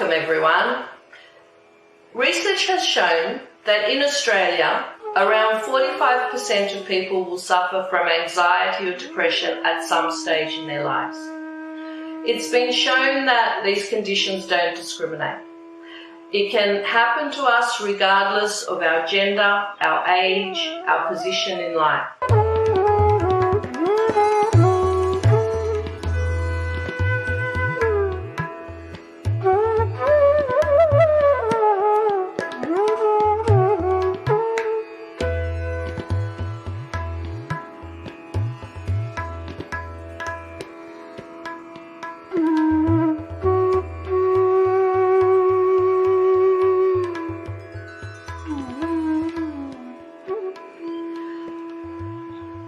Welcome everyone. Research has shown that in Australia, around 45% of people will suffer from anxiety or depression at some stage in their lives. It's been shown that these conditions don't discriminate. It can happen to us regardless of our gender, our age, our position in life.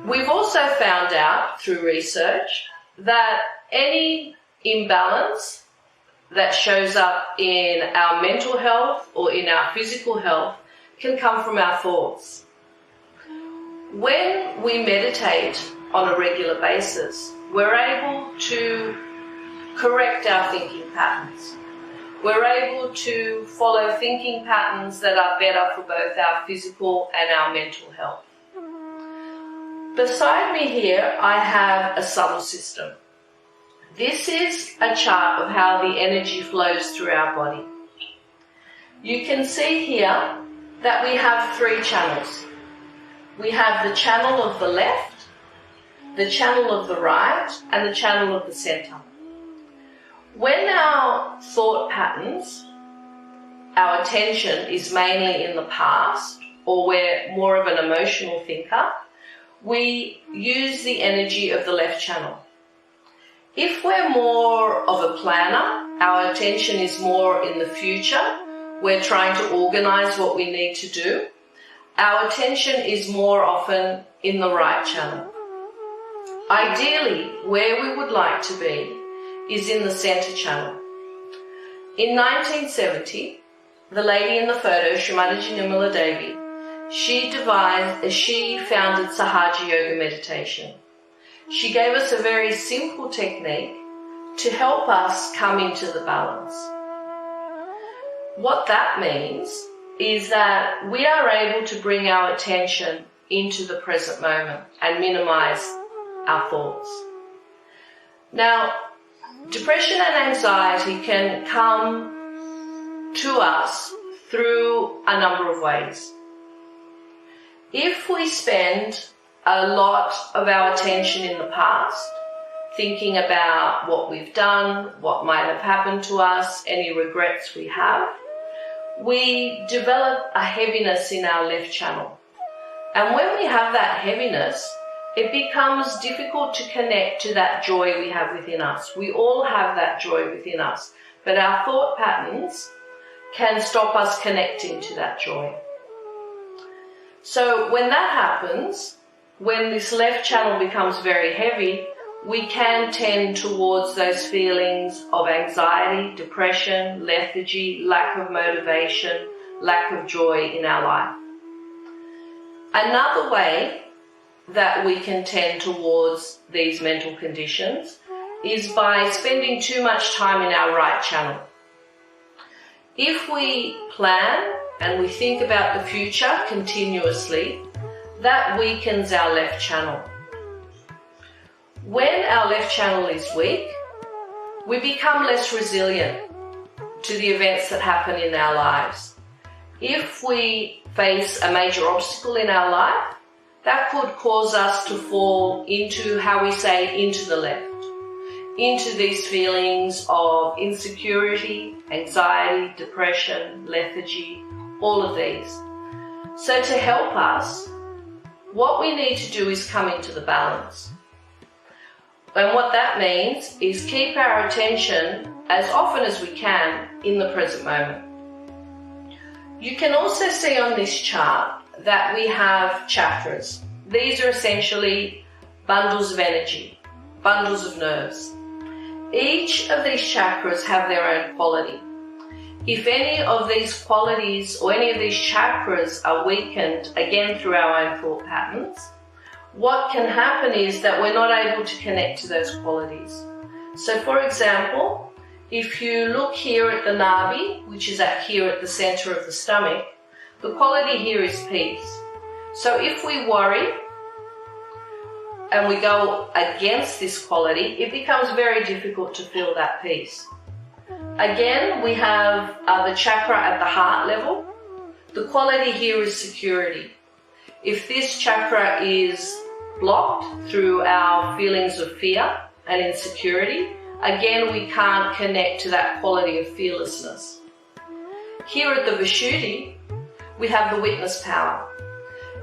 We've also found out through research that any imbalance that shows up in our mental health or in our physical health can come from our thoughts. When we meditate on a regular basis, we're able to correct our thinking patterns. We're able to follow thinking patterns that are better for both our physical and our mental health. Beside me here, I have a subtle system. This is a chart of how the energy flows through our body. You can see here that we have 3 channels. We have the channel of the left, the channel of the right, and the channel of the center. When our thought patterns, our attention is mainly in the past, or we're more of an emotional thinker, we use the energy of the left channel. If we're more of a planner, our attention is more in the future, we're trying to organize what we need to do, our attention is more often in the right channel. Ideally, where we would like to be is in the center channel. In 1970, the lady in the photo, Shri Mataji and Her, she founded Sahaja Yoga meditation. She gave us a very simple technique to help us come into the balance. What that means is that we are able to bring our attention into the present moment and minimize our thoughts. Now, depression and anxiety can come to us through a number of ways. If we spend a lot of our attention in the past, thinking about what we've done, what might have happened to us, any regrets we have, we develop a heaviness in our left channel. And when we have that heaviness, it becomes difficult to connect to that joy we have within us. We all have that joy within us, but our thought patterns can stop us connecting to that joy. So when that happens, when this left channel becomes very heavy, we can tend towards those feelings of anxiety, depression, lethargy, lack of motivation, lack of joy in our life. Another way that we can tend towards these mental conditions is by spending too much time in our right channel. If we plan and we think about the future continuously, that weakens our left channel. When our left channel is weak, we become less resilient to the events that happen in our lives. If we face a major obstacle in our life, that could cause us to fall into, how we say, into the left, into these feelings of insecurity, anxiety, depression, lethargy, all of these. So to help us, what we need to do is come into the balance. And what that means is keep our attention as often as we can in the present moment. You can also see on this chart that we have chakras. These are essentially bundles of energy, bundles of nerves. Each of these chakras have their own quality. If any of these qualities or any of these chakras are weakened, again through our own thought patterns, what can happen is that we're not able to connect to those qualities. So for example, if you look here at the nabi, which is here at the center of the stomach, the quality here is peace. So if we worry and we go against this quality, it becomes very difficult to feel that peace. Again, we have the chakra at the heart level. The quality here is security. If this chakra is blocked through our feelings of fear and insecurity, again, we can't connect to that quality of fearlessness. Here at the Vishuddhi, we have the witness power.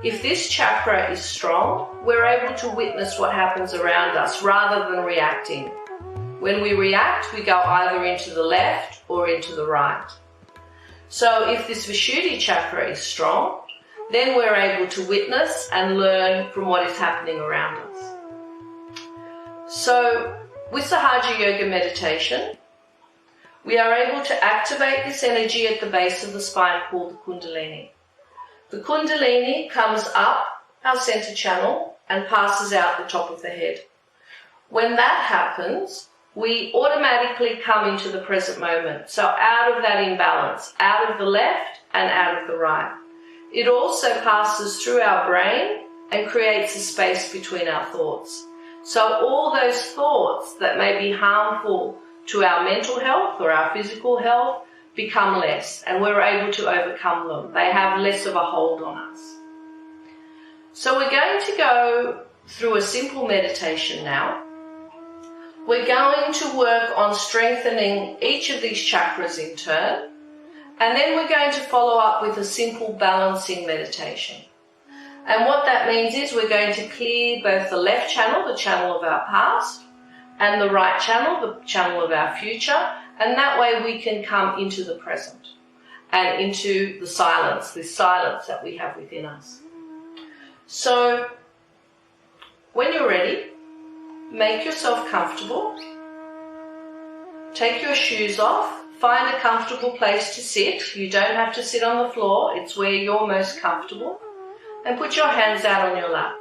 If this chakra is strong, we're able to witness what happens around us rather than reacting. When we react, we go either into the left or into the right. So if this Vishuddhi chakra is strong, then we're able to witness and learn from what is happening around us. So with Sahaja Yoga meditation, we are able to activate this energy at the base of the spine called the Kundalini. The Kundalini comes up our center channel and passes out the top of the head. When that happens, we automatically come into the present moment. So out of that imbalance, out of the left and out of the right. It also passes through our brain and creates a space between our thoughts. So all those thoughts that may be harmful to our mental health or our physical health become less, and we're able to overcome them. They have less of a hold on us. So we're going to go through a simple meditation now. We're going to work on strengthening each of these chakras in turn, and then we're going to follow up with a simple balancing meditation. And what that means is we're going to clear both the left channel, the channel of our past, and the right channel, the channel of our future, and that way we can come into the present and into the silence, this silence that we have within us. So when you're ready, make yourself comfortable. Take your shoes off. Find a comfortable place to sit. You don't have to sit on the floor. It's where you're most comfortable. And put your hands out on your lap.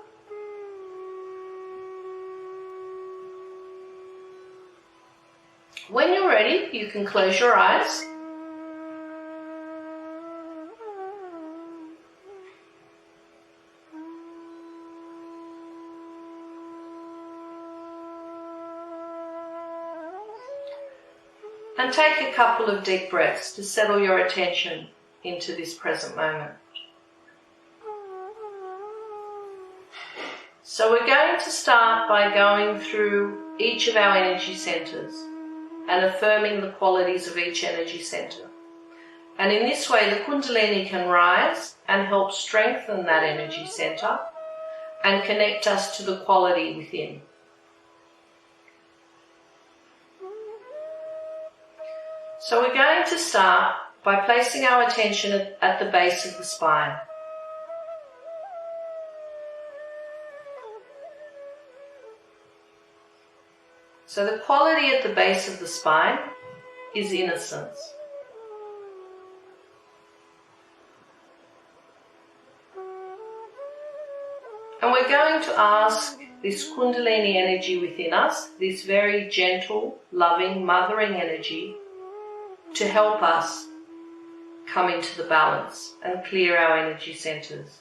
When you're ready, you can close your eyes. And take a couple of deep breaths to settle your attention into this present moment. So we're going to start by going through each of our energy centers and affirming the qualities of each energy center. And in this way, the Kundalini can rise and help strengthen that energy center and connect us to the quality within. So we're going to start by placing our attention at the base of the spine. So the quality at the base of the spine is innocence. And we're going to ask this Kundalini energy within us, this very gentle, loving, mothering energy, to help us come into the balance and clear our energy centers.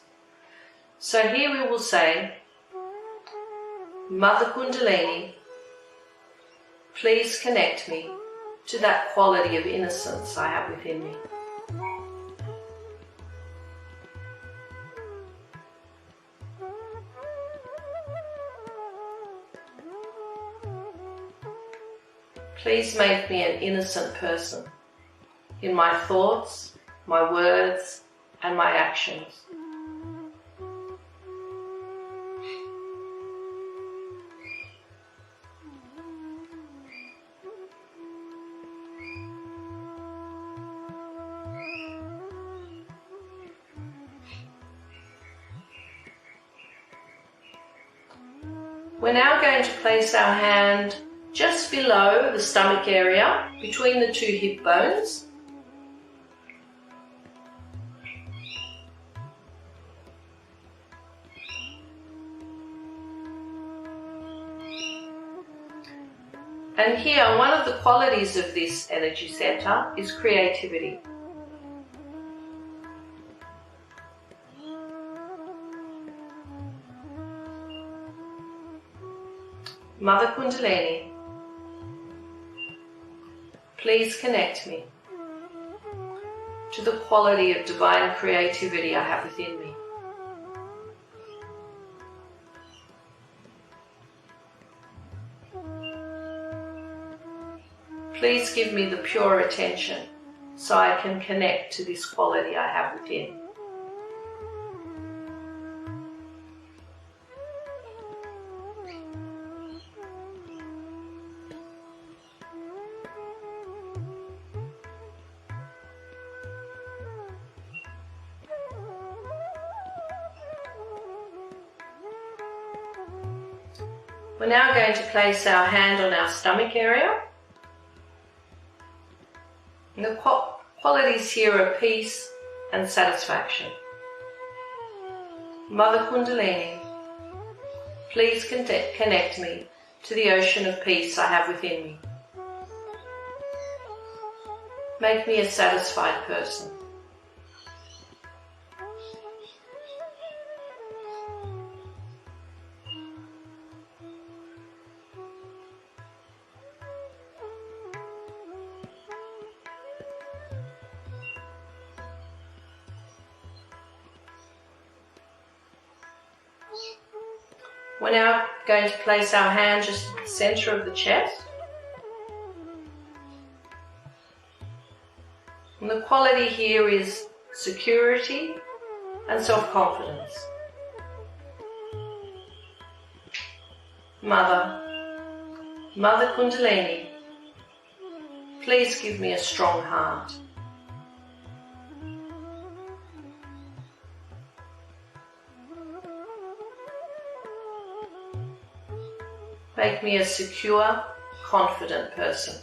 So here we will say, Mother Kundalini, please connect me to that quality of innocence I have within me. Please make me an innocent person in my thoughts, my words, and my actions. We're now going to place our hand just below the stomach area, between the two hip bones. And here, one of the qualities of this energy center is creativity. Mother Kundalini, please connect me to the quality of divine creativity I have within me. Please give me the pure attention so I can connect to this quality I have within. We're now going to place our hand on our stomach area. And the qualities here are peace and satisfaction. Mother Kundalini, please connect me to the ocean of peace I have within me. Make me a satisfied person. We're now going to place our hand just at the center of the chest. And the quality here is security and self-confidence. Mother Kundalini, please give me a strong heart. Make me a secure, confident person.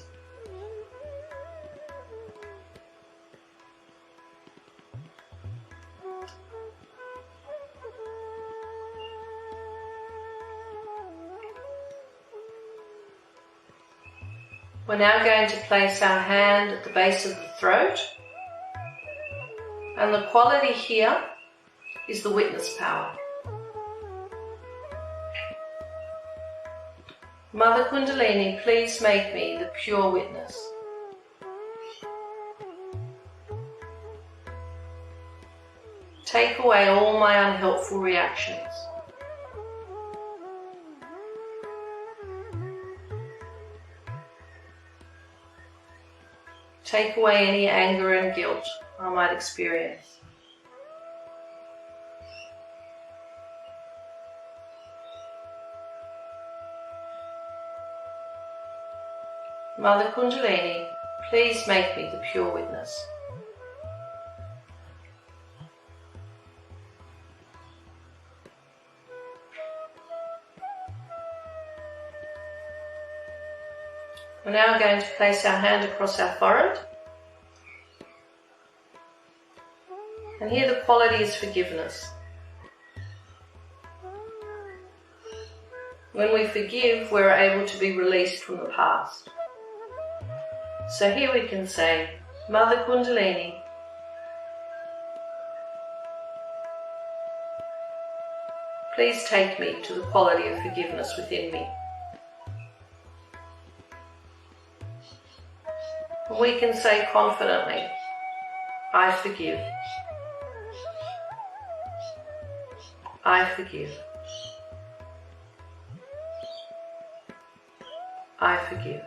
We're now going to place our hand at the base of the throat, and the quality here is the witness power. Mother Kundalini, please make me the pure witness. Take away all my unhelpful reactions. Take away any anger and guilt I might experience. Mother Kundalini, please make me the pure witness. We're now going to place our hand across our forehead. And here the quality is forgiveness. When we forgive, we're able to be released from the past. So here we can say, Mother Kundalini, please take me to the quality of forgiveness within me. And we can say confidently, I forgive. I forgive. I forgive.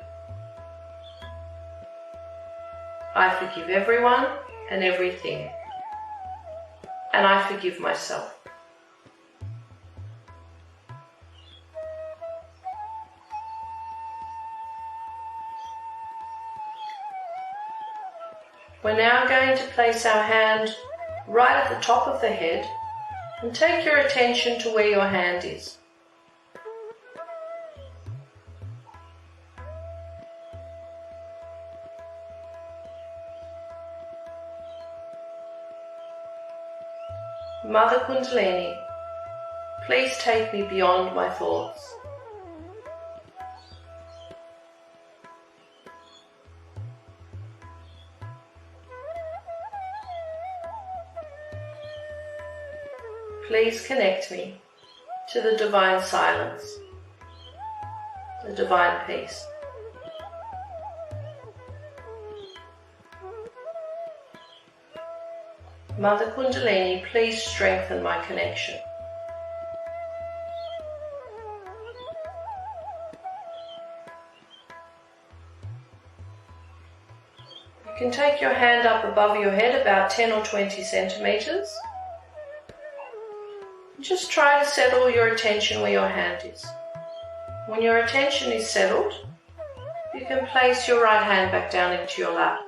I forgive everyone and everything, and I forgive myself. We're now going to place our hand right at the top of the head and take your attention to where your hand is. Mother Kundalini, please take me beyond my thoughts. please connect me to the divine silence, the divine peace. Mother Kundalini, please strengthen my connection. You can take your hand up above your head about 10 or 20 centimeters. Just try to settle your attention where your hand is. When your attention is settled, you can place your right hand back down into your lap.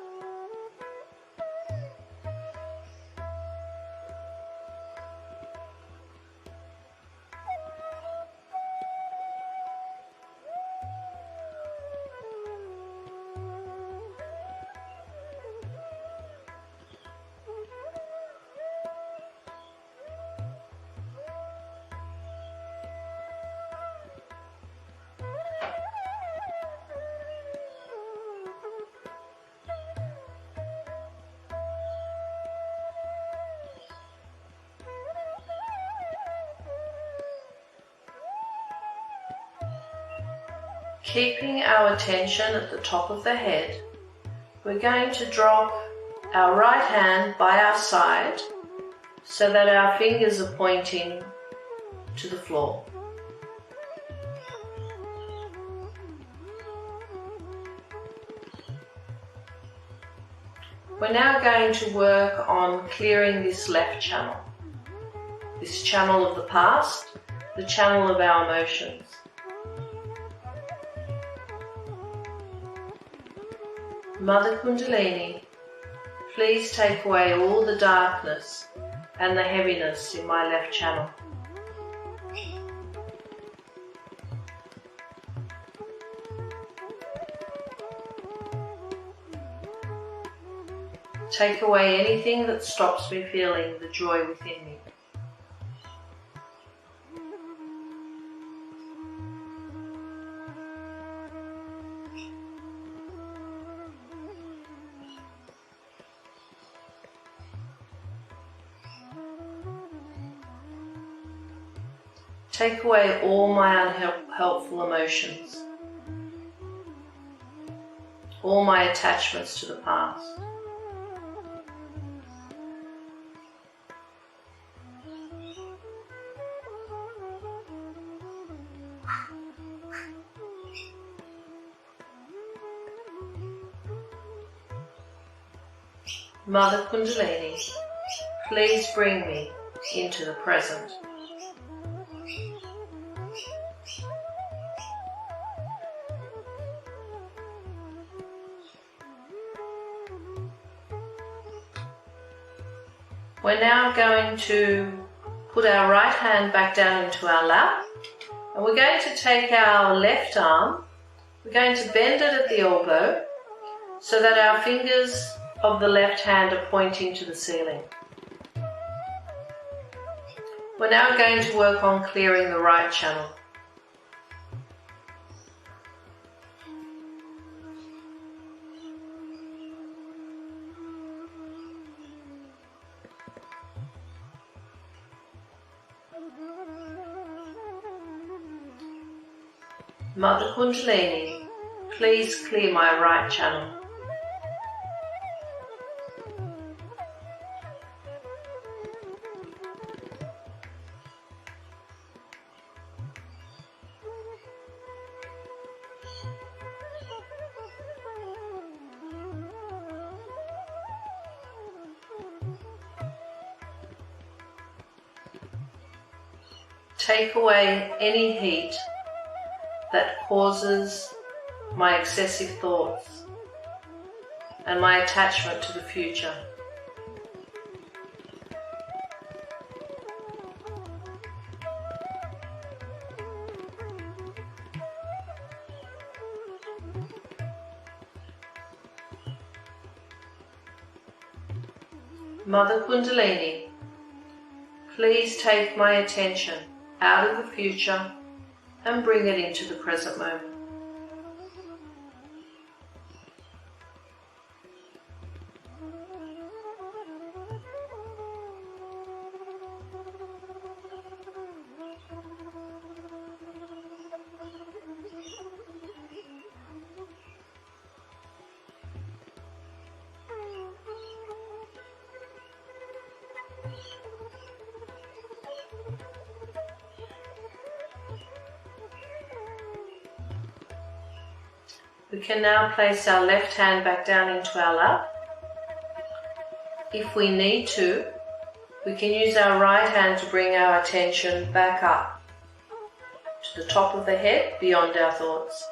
Keeping our attention at the top of the head, we're going to drop our right hand by our side so that our fingers are pointing to the floor. We're now going to work on clearing this left channel, this channel of the past, the channel of our emotions. Mother Kundalini, please take away all the darkness and the heaviness in my left channel. Take away anything that stops me feeling the joy within me. Take away all my unhelpful emotions, all my attachments to the past. Mother Kundalini, please bring me into the present. We're now going to put our right hand back down into our lap, and we're going to take our left arm, we're going to bend it at the elbow so that our fingers of the left hand are pointing to the ceiling. We're now going to work on clearing the right channel. Mother Kundalini, please clear my right channel. Take away any heat that causes my excessive thoughts and my attachment to the future. Mother Kundalini, please take my attention out of the future and bring it into the present moment. We can now place our left hand back down into our lap. If we need to, we can use our right hand to bring our attention back up to the top of the head, beyond our thoughts.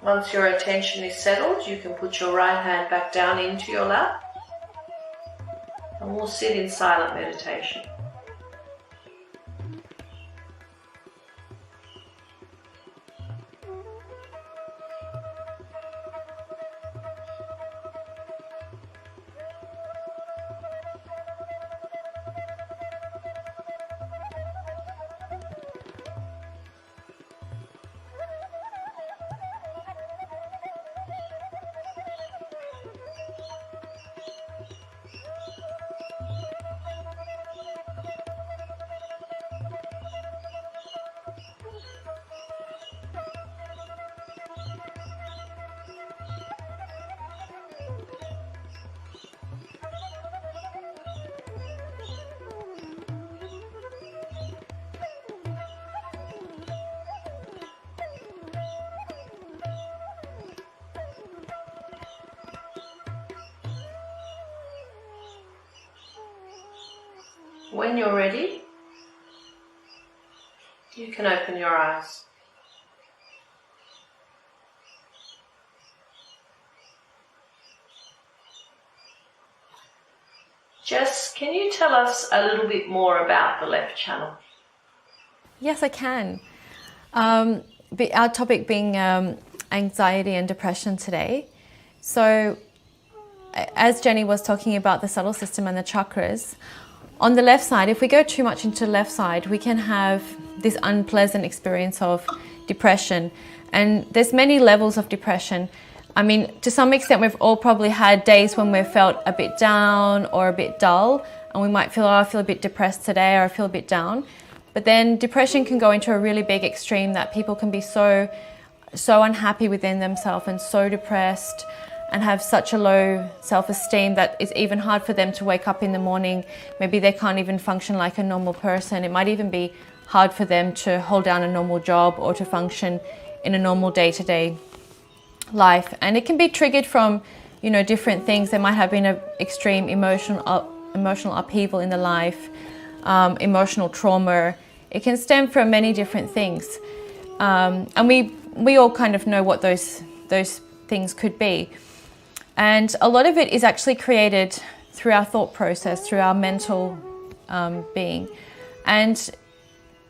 Once your attention is settled, you can put your right hand back down into your lap, and we'll sit in silent meditation. When you're ready, you can open your eyes. Jess, can you tell us a little bit more about the left channel? Yes, I can. Our topic being anxiety and depression today. So, as Jenny was talking about the subtle system and the chakras, on the left side, if we go too much into the left side, we can have this unpleasant experience of depression. And there's many levels of depression. I mean, to some extent, we've all probably had days when we've felt a bit down or a bit dull, and we might feel, oh, I feel a bit depressed today, or I feel a bit down. But then depression can go into a really big extreme that people can be so unhappy within themselves and so depressed and have such a low self-esteem that it's even hard for them to wake up in the morning. Maybe they can't even function like a normal person. It might even be hard for them to hold down a normal job or to function in a normal day-to-day life. And it can be triggered from, different things. There might have been an extreme emotional upheaval in the life, emotional trauma. It can stem from many different things. And we all kind of know what those things could be. And a lot of it is actually created through our thought process, through our mental being. And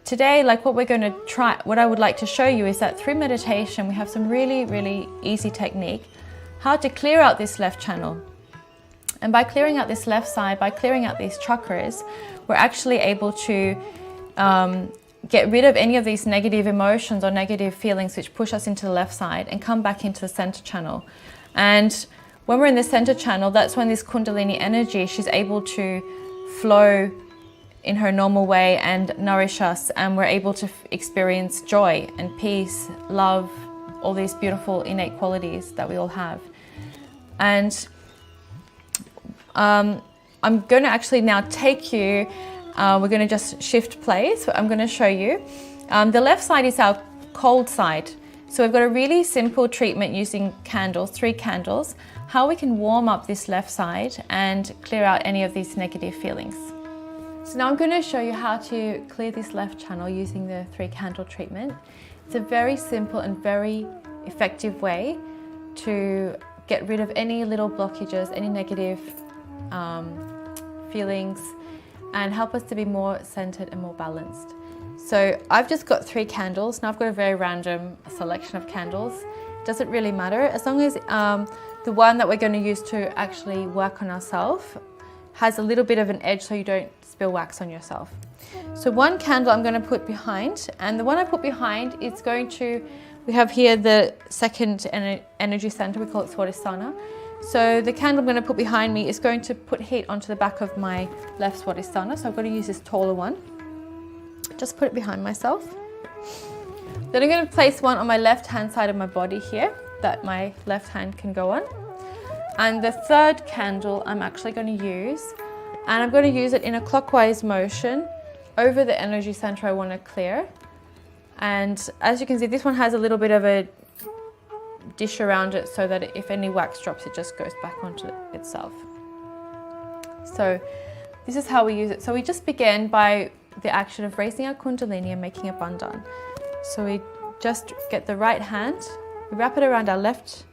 today, what I would like to show you is that through meditation, we have some really, really easy technique, how to clear out this left channel. And by clearing out this left side, by clearing out these chakras, we're actually able to get rid of any of these negative emotions or negative feelings which push us into the left side and come back into the center channel. And when we're in the center channel, that's when this Kundalini energy, she's able to flow in her normal way and nourish us, and we're able to experience joy and peace, love, all these beautiful innate qualities that we all have. And I'm going to actually now take you, we're going to just shift place. I'm going to show you. The left side is our cold side. So we've got a really simple treatment using candles, 3 candles, how we can warm up this left side and clear out any of these negative feelings. So now I'm going to show you how to clear this left channel using the 3 candle treatment. It's a very simple and very effective way to get rid of any little blockages, any negative feelings, and help us to be more centered and more balanced. So I've just got 3 candles. Now I've got a very random selection of candles. It doesn't really matter, as long as the one that we're going to use to actually work on ourselves has a little bit of an edge so you don't spill wax on yourself. So one candle I'm going to put behind, and the one I put behind is going to, we have here the second energy center, we call it Swadhisthana. So the candle I'm going to put behind me is going to put heat onto the back of my left Swadhisthana. So I've got to use this taller one. Just put it behind myself. Then I'm going to place one on my left hand side of my body here that my left hand can go on. And the third candle I'm actually going to use, and I'm going to use it in a clockwise motion over the energy center I want to clear. And as you can see, this one has a little bit of a dish around it so that if any wax drops, it just goes back onto itself. So this is how we use it. So we just begin by the action of raising our Kundalini and making a bandhan. So we just get the right hand, we wrap it around our left,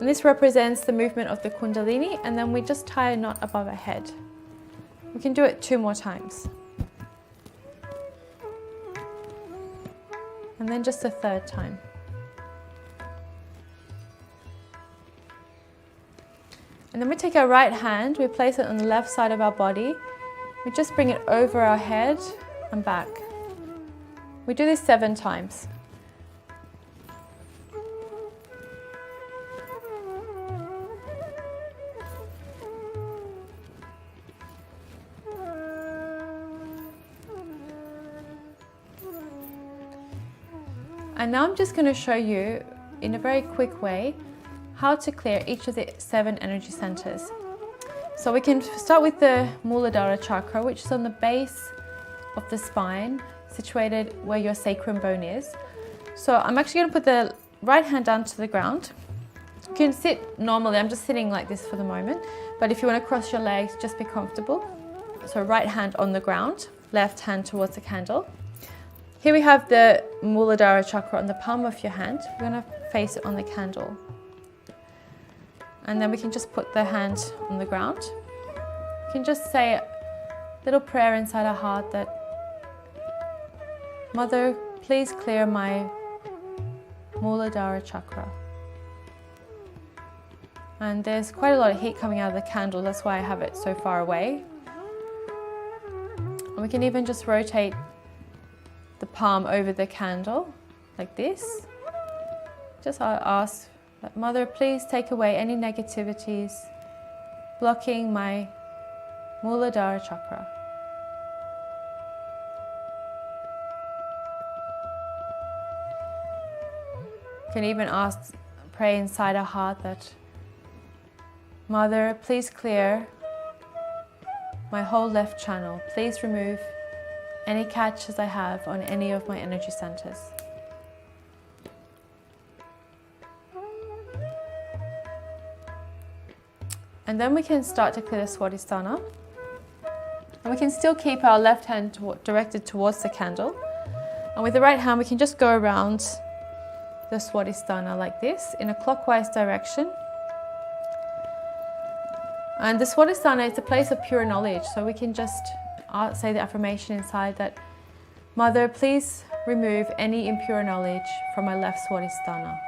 and this represents the movement of the Kundalini, and then we just tie a knot above our head. We can do it 2 more times. And then just a 3rd time. And then we take our right hand, we place it on the left side of our body. We just bring it over our head and back. We do this 7 times. And now I'm just going to show you in a very quick way how to clear each of the 7 energy centers. So we can start with the Muladhara chakra, which is on the base of the spine, situated where your sacrum bone is. So I'm actually going to put the right hand down to the ground. You can sit normally, I'm just sitting like this for the moment, but if you want to cross your legs, just be comfortable. So right hand on the ground, left hand towards the candle. Here we have the Muladhara chakra on the palm of your hand. We're going to face it on the candle. And then we can just put the hand on the ground. We can just say a little prayer inside our heart that, Mother, please clear my Muladhara chakra. And there's quite a lot of heat coming out of the candle, that's why I have it so far away. And we can even just rotate the palm over the candle like this. Just ask that, Mother, please take away any negativities blocking my Muladhara chakra. You can even pray inside our heart that, Mother, please clear my whole left channel. Please remove any catches I have on any of my energy centers. And then we can start to clear the Swadhisthana. And we can still keep our left hand directed towards the candle. And with the right hand, we can just go around the Swadhisthana like this in a clockwise direction. And the Swadhisthana is a place of pure knowledge, so we can just say the affirmation inside that, Mother, please remove any impure knowledge from my left Swadhisthana.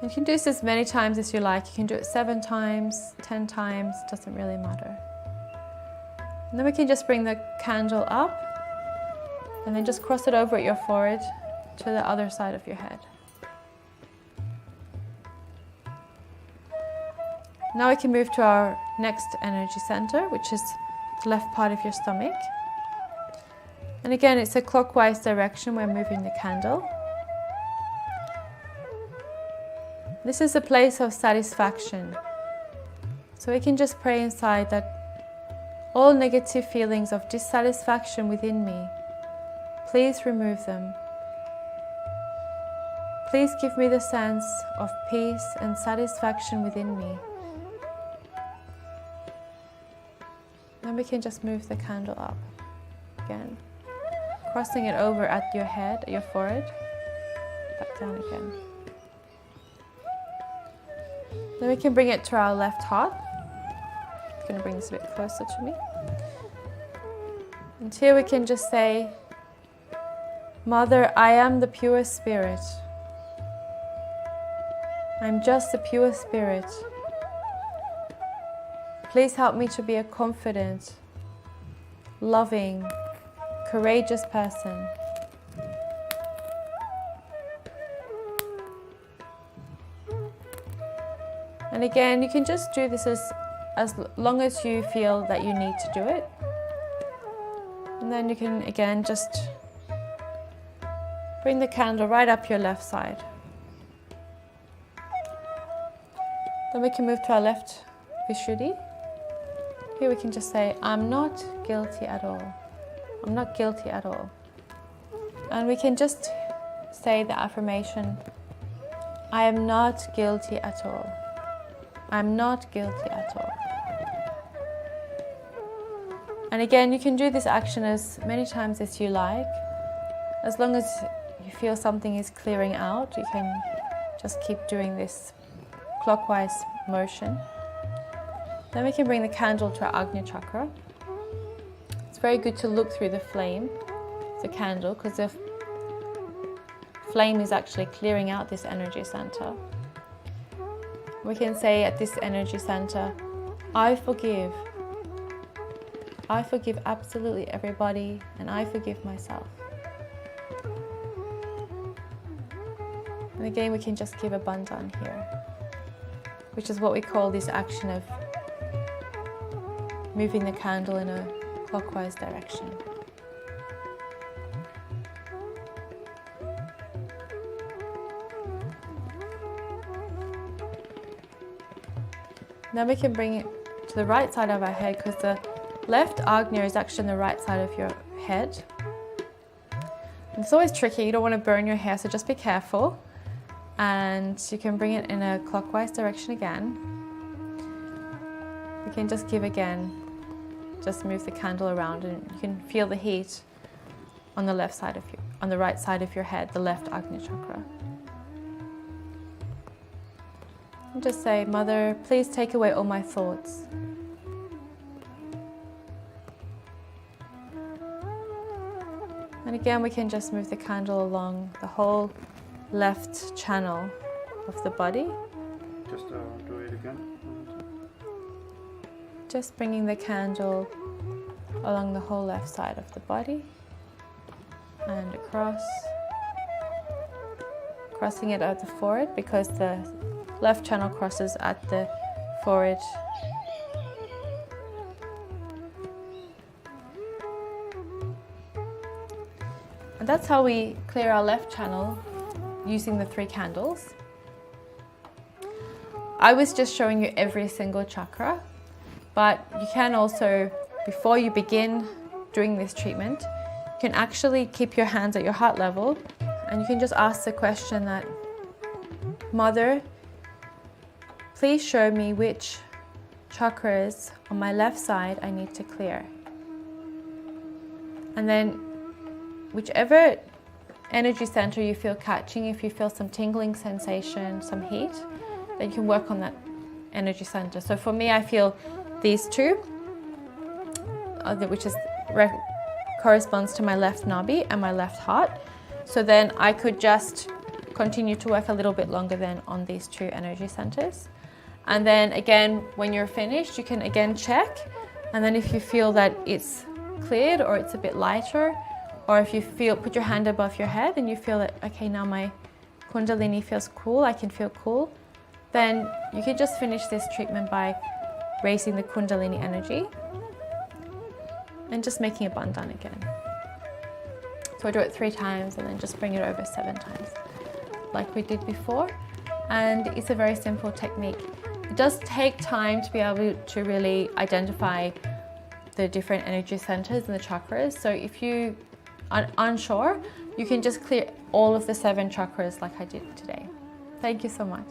You can do this as many times as you like. You can do it 7 times, 10 times, doesn't really matter. And then we can just bring the candle up and then just cross it over at your forehead to the other side of your head. Now we can move to our next energy center, which is the left part of your stomach. And again, it's a clockwise direction. We're moving the candle. This is a place of satisfaction. So we can just pray inside that all negative feelings of dissatisfaction within me, please remove them. Please give me the sense of peace and satisfaction within me. Then we can just move the candle up again, crossing it over at your head, at your forehead, back down again. Then we can bring it to our left heart. I'm going to bring this a bit closer to me. And here we can just say, Mother, I am the pure spirit. I'm just a pure spirit. Please help me to be a confident, loving, courageous person. And again, you can just do this as long as you feel that you need to do it. And then you can again just bring the candle right up your left side. Then we can move to our left Vishuddhi. Here we can just say, I'm not guilty at all. I'm not guilty at all. And we can just say the affirmation, I am not guilty at all. I'm not guilty at all. And again, you can do this action as many times as you like. As long as you feel something is clearing out, you can just keep doing this clockwise motion. Then we can bring the candle to our Agnya chakra. It's very good to look through the flame, the candle, because the flame is actually clearing out this energy center. We can say at this energy center, I forgive. I forgive absolutely everybody, and I forgive myself. And again, we can just give a bandhan here, which is what we call this action of moving the candle in a clockwise direction. Then we can bring it to the right side of our head, because the left Agnya is actually on the right side of your head. And it's always tricky, you don't want to burn your hair, so just be careful. And you can bring it in a clockwise direction again. You can just give again, just move the candle around, and you can feel the heat on the left side of you, on the right side of your head, the left Agnya chakra. And just say, Mother, please take away all my thoughts. And again, we can just move the candle along the whole left channel of the body. Just do it again. Just bringing the candle along the whole left side of the body and across. Crossing it at the forehead, because the left channel crosses at the forehead. And that's how we clear our left channel using the 3 candles. I was just showing you every single chakra, but you can also, before you begin doing this treatment, you can actually keep your hands at your heart level, and you can just ask the question that, Mother, please show me which chakras on my left side I need to clear. And then whichever energy center you feel catching, if you feel some tingling sensation, some heat, then you can work on that energy center. So for me, I feel these 2, which corresponds to my left nabi and my left heart. So then I could just continue to work a little bit longer than on these 2 energy centers. And then again, when you're finished, you can again check. And then if you feel that it's cleared or it's a bit lighter, or if you feel, put your hand above your head and you feel that, okay, now my Kundalini feels cool, I can feel cool, then you can just finish this treatment by raising the Kundalini energy and just making a bandhan again. So I do it 3 times and then just bring it over 7 times like we did before. And it's a very simple technique. It does take time to be able to really identify the different energy centers and the chakras. So if you are unsure, you can just clear all of the 7 chakras like I did today. Thank you so much.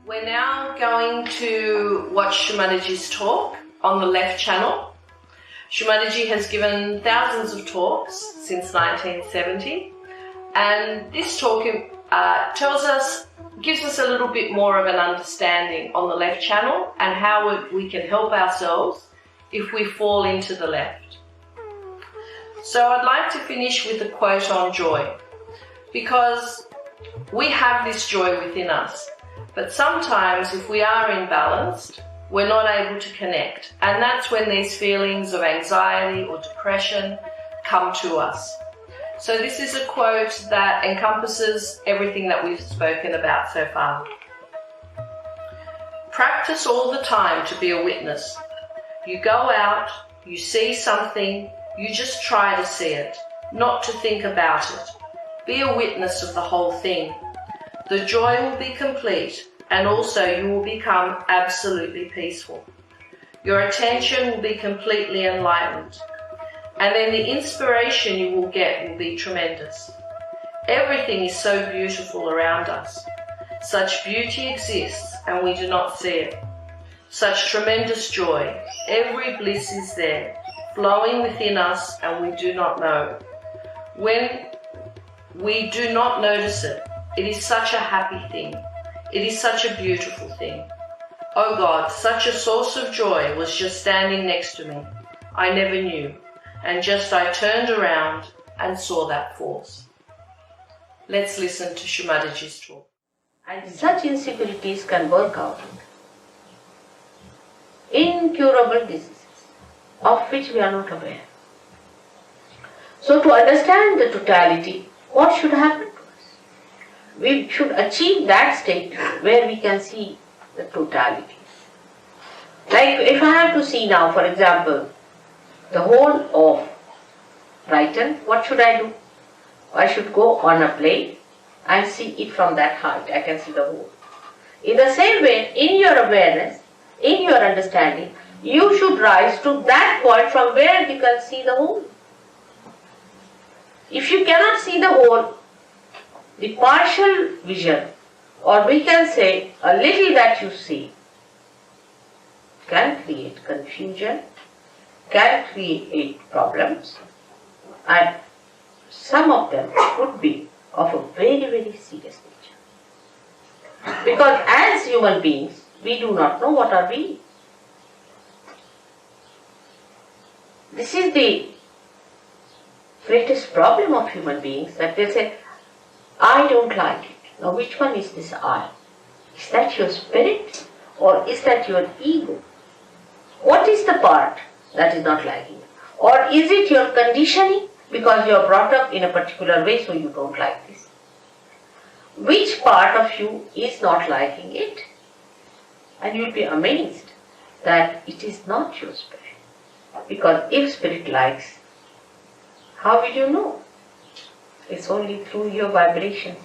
We're now going to watch Shri Mataji's talk on the left channel. Shri Mataji has given thousands of talks since 1970, and this talk gives us a little bit more of an understanding on the left channel and how we can help ourselves if we fall into the left. So I'd like to finish with a quote on joy, because we have this joy within us, but sometimes if we are imbalanced, we're not able to connect, and that's when these feelings of anxiety or depression come to us. So this is a quote that encompasses everything that we've spoken about so far. Practice all the time to be a witness. You go out, you see something, you just try to see it, not to think about it. Be a witness of the whole thing. The joy will be complete, and also you will become absolutely peaceful. Your attention will be completely enlightened. And then the inspiration you will get will be tremendous. Everything is so beautiful around us. Such beauty exists and we do not see it. Such tremendous joy. Every bliss is there, flowing within us and we do not know. When we do not notice it, it is such a happy thing. It is such a beautiful thing. Oh God, such a source of joy was just standing next to me. I never knew. And just I turned around and saw that force. Let's listen to Shri Mataji's talk. And such insecurities can work out incurable diseases of which we are not aware. So to understand the totality, what should happen to us? We should achieve that state where we can see the totality. Like if I have to see now, for example, the whole of Brighton, what should I do? I should go on a plane and see it from that height. I can see the whole. In the same way, in your awareness, in your understanding, you should rise to that point from where you can see the whole. If you cannot see the whole, the partial vision, or we can say a little that you see, can create confusion, can create problems, and some of them could be of a very, very serious nature. Because as human beings, we do not know what are we. This is the greatest problem of human beings, that they say, I don't like it. Now which one is this I? Is that your spirit or is that your ego? What is the part that is not liking it? Or is it your conditioning because you are brought up in a particular way so you don't like this? Which part of you is not liking it? And you will be amazed that it is not your spirit. Because if spirit likes, how will you know? It's only through your vibrations.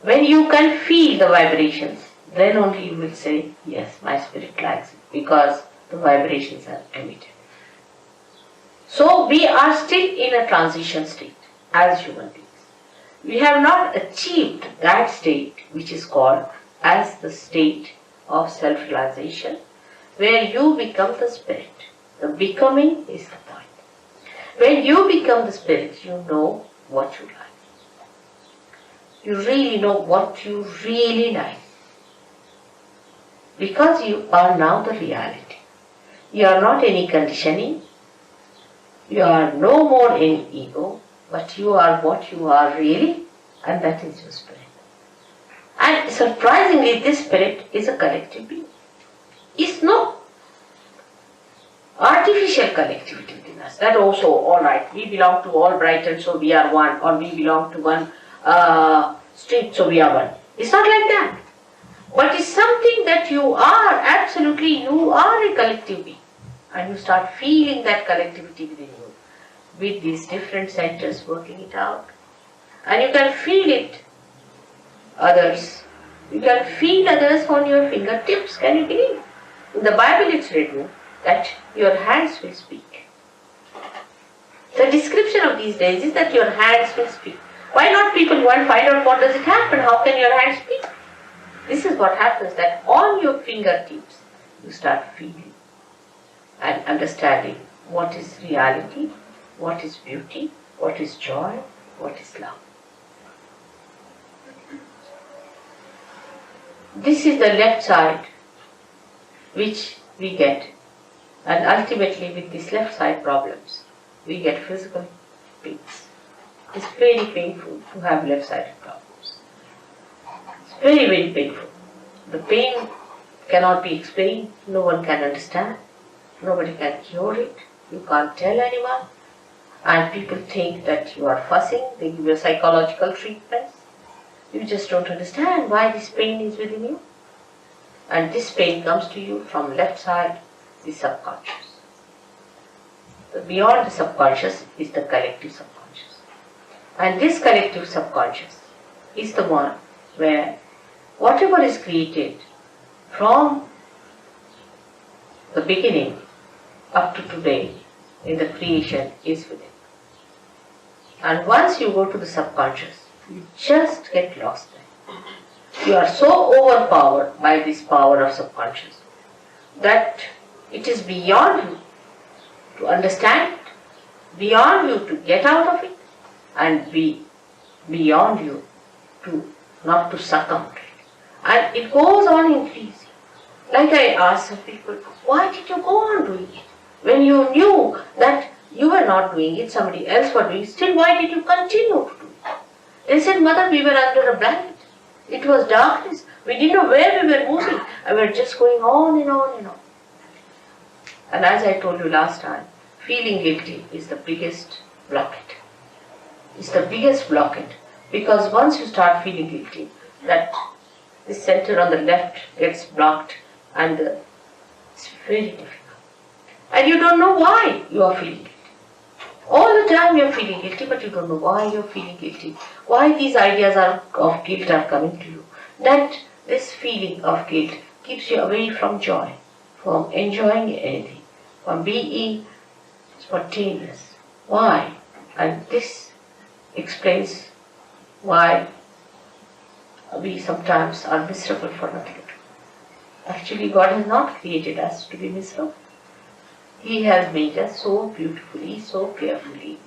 When you can feel the vibrations, then only you will say, yes, my spirit likes it, because the vibrations are emitted. So we are still in a transition state as human beings. We have not achieved that state which is called as the state of self-realization, where you become the spirit. The becoming is the point. When you become the spirit, you know what you like. You really know what you really like. Because you are now the reality. You are not any conditioning. You are no more in ego, but you are what you are really, and that is your spirit. And surprisingly, this spirit is a collective being. It's no artificial collectivity within us. That also, alright, we belong to all Brighton, so we are one, or we belong to one street, so we are one. It's not like that. But it's something that you are, absolutely, you are a collective being. And you start feeling that collectivity within you, with these different centers working it out. And you can feel it, others. You can feel others on your fingertips, can you believe? In the Bible it's written that your hands will speak. The description of these days is that your hands will speak. Why not people go and find out what does it happen? How can your hands speak? This is what happens, that on your fingertips you start feeling and understanding what is reality, what is beauty, what is joy, what is love. This is the left side which we get, and ultimately with these left side problems we get physical pains. It's very painful to have left sided problems. It's very, very painful. The pain cannot be explained, no one can understand, nobody can cure it, you can't tell anyone, and people think that you are fussing, they give you psychological treatments. You just don't understand why this pain is within you. And this pain comes to you from left side, the subconscious. Beyond the subconscious is the collective subconscious. And this collective subconscious is the one where whatever is created from the beginning up to today in the creation is within. And once you go to the subconscious, you just get lost there. You are so overpowered by this power of subconscious that it is beyond you to understand it, beyond you to get out of it, and beyond you to not to succumb to it. And it goes on increasing. Like I asked some people, why did you go on doing it? When you knew that you were not doing it, somebody else was doing it, still why did you continue to do it? They said, Mother, we were under a blanket. It was darkness. We didn't know where we were moving. And we were just going on and on and on. And as I told you last time, feeling guilty is the biggest blockade. It's the biggest blockade. Because once you start feeling guilty, that the center on the left gets blocked and it's very difficult. And you don't know why you are feeling guilty. All the time you are feeling guilty, but you don't know why you are feeling guilty. Why these ideas of guilt are coming to you. That this feeling of guilt keeps you away from joy, from enjoying anything, from being spontaneous. Why? And this explains why we sometimes are miserable for nothing. Actually, God has not created us to be miserable. He has made us so beautifully, so carefully.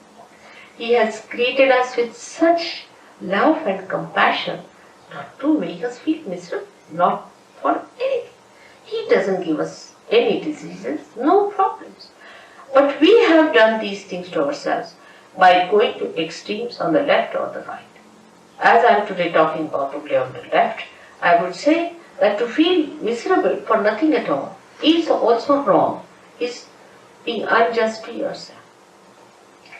He has created us with such love and compassion not to make us feel miserable, not for anything. He doesn't give us any diseases, no problems. But we have done these things to ourselves by going to extremes on the left or the right. As I am today talking about only on the left, I would say that to feel miserable for nothing at all is also wrong, is being unjust to yourself.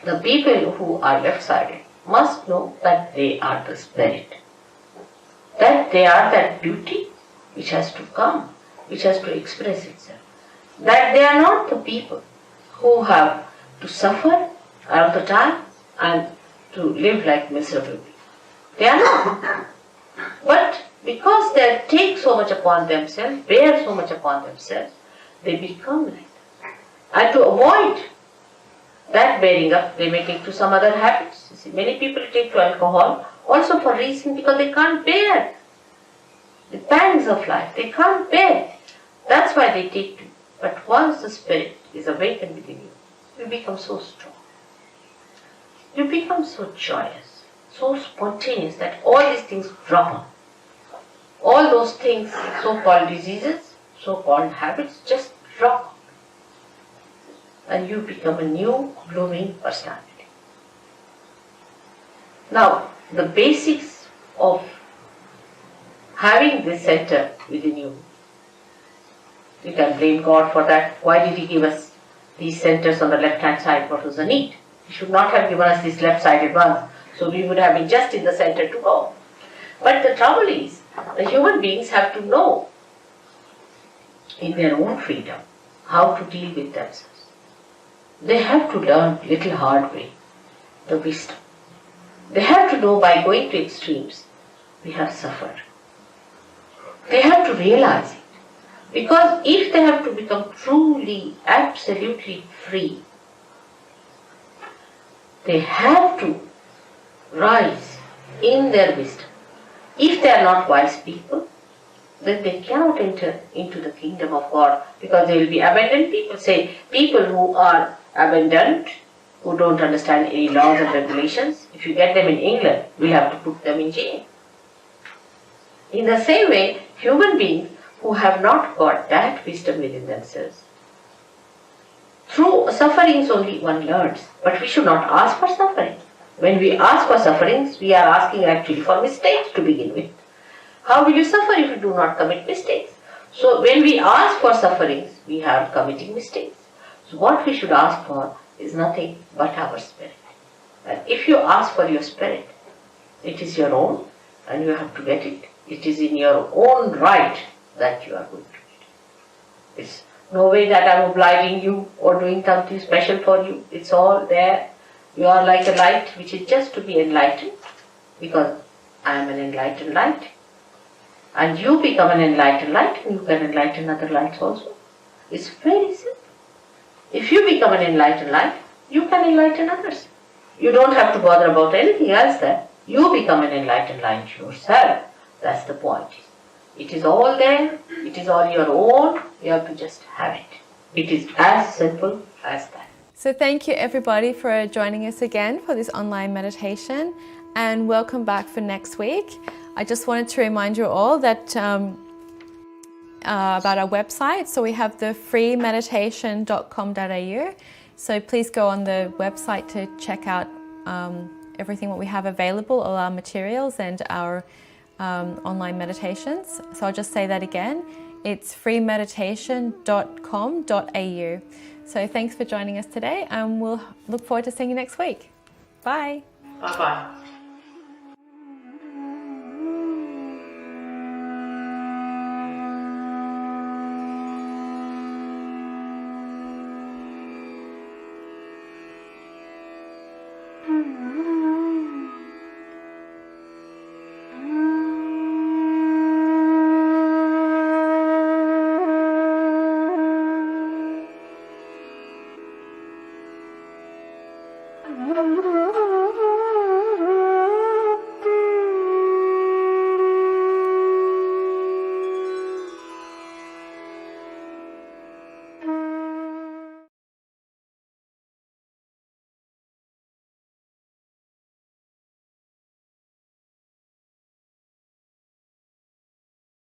The people who are left-sided must know that they are the spirit, that they are that beauty which has to come, which has to express itself, that they are not the people who have to suffer all the time and to live like miserable people. They are not. But because they take so much upon themselves, bear so much upon themselves, they become like that. And to avoid that bearing up, they may take to some other habits. You see, many people take to alcohol also for reason because they can't bear the pangs of life. They can't bear. That's why they take to. But once the spirit is awakened within you, you become so strong. You become so joyous, so spontaneous that all these things drop on. All those things, so-called diseases, so-called habits, just drop on. And you become a new, blooming personality. Now, the basics of having this center within you, you can blame God for that. Why did He give us these centers on the left-hand side? What was the need? He should not have given us these left-sided ones. So we would have been just in the center to go. But the trouble is, the human beings have to know in their own freedom how to deal with themselves. They have to learn little hard way, the wisdom. They have to know by going to extremes, we have suffered. They have to realize it. Because if they have to become truly, absolutely free, they have to rise in their wisdom. If they are not wise people, then they cannot enter into the kingdom of God because they will be abandoned people. Say, people who are abandoned, who don't understand any laws and regulations, if you get them in England, we'll have to put them in jail. In the same way, human beings who have not got that wisdom within themselves, through sufferings only one learns, but we should not ask for suffering. When we ask for sufferings, we are asking actually for mistakes to begin with. How will you suffer if you do not commit mistakes? So when we ask for sufferings, we are committing mistakes. So what we should ask for is nothing but our spirit. And if you ask for your spirit, it is your own and you have to get it. It is in your own right that you are going to get it. It's no way that I am obliging you or doing something special for you. It's all there. You are like a light which is just to be enlightened, because I am an enlightened light. And you become an enlightened light and you can enlighten other lights also. It's very simple. If you become an enlightened light, you can enlighten others. You don't have to bother about anything else then. You become an enlightened light yourself. That's the point. It is all there. It is all your own. You have to just have it. It is as simple as that. So thank you everybody for joining us again for this online meditation, and welcome back for next week. I just wanted to remind you all that about our website. So we have the freemeditation.com.au. So please go on the website to check out everything what we have available, all our materials and our online meditations. So I'll just say that again. It's freemeditation.com.au. So thanks for joining us today, and we'll look forward to seeing you next week. Bye. Bye-bye. Mm-hmm.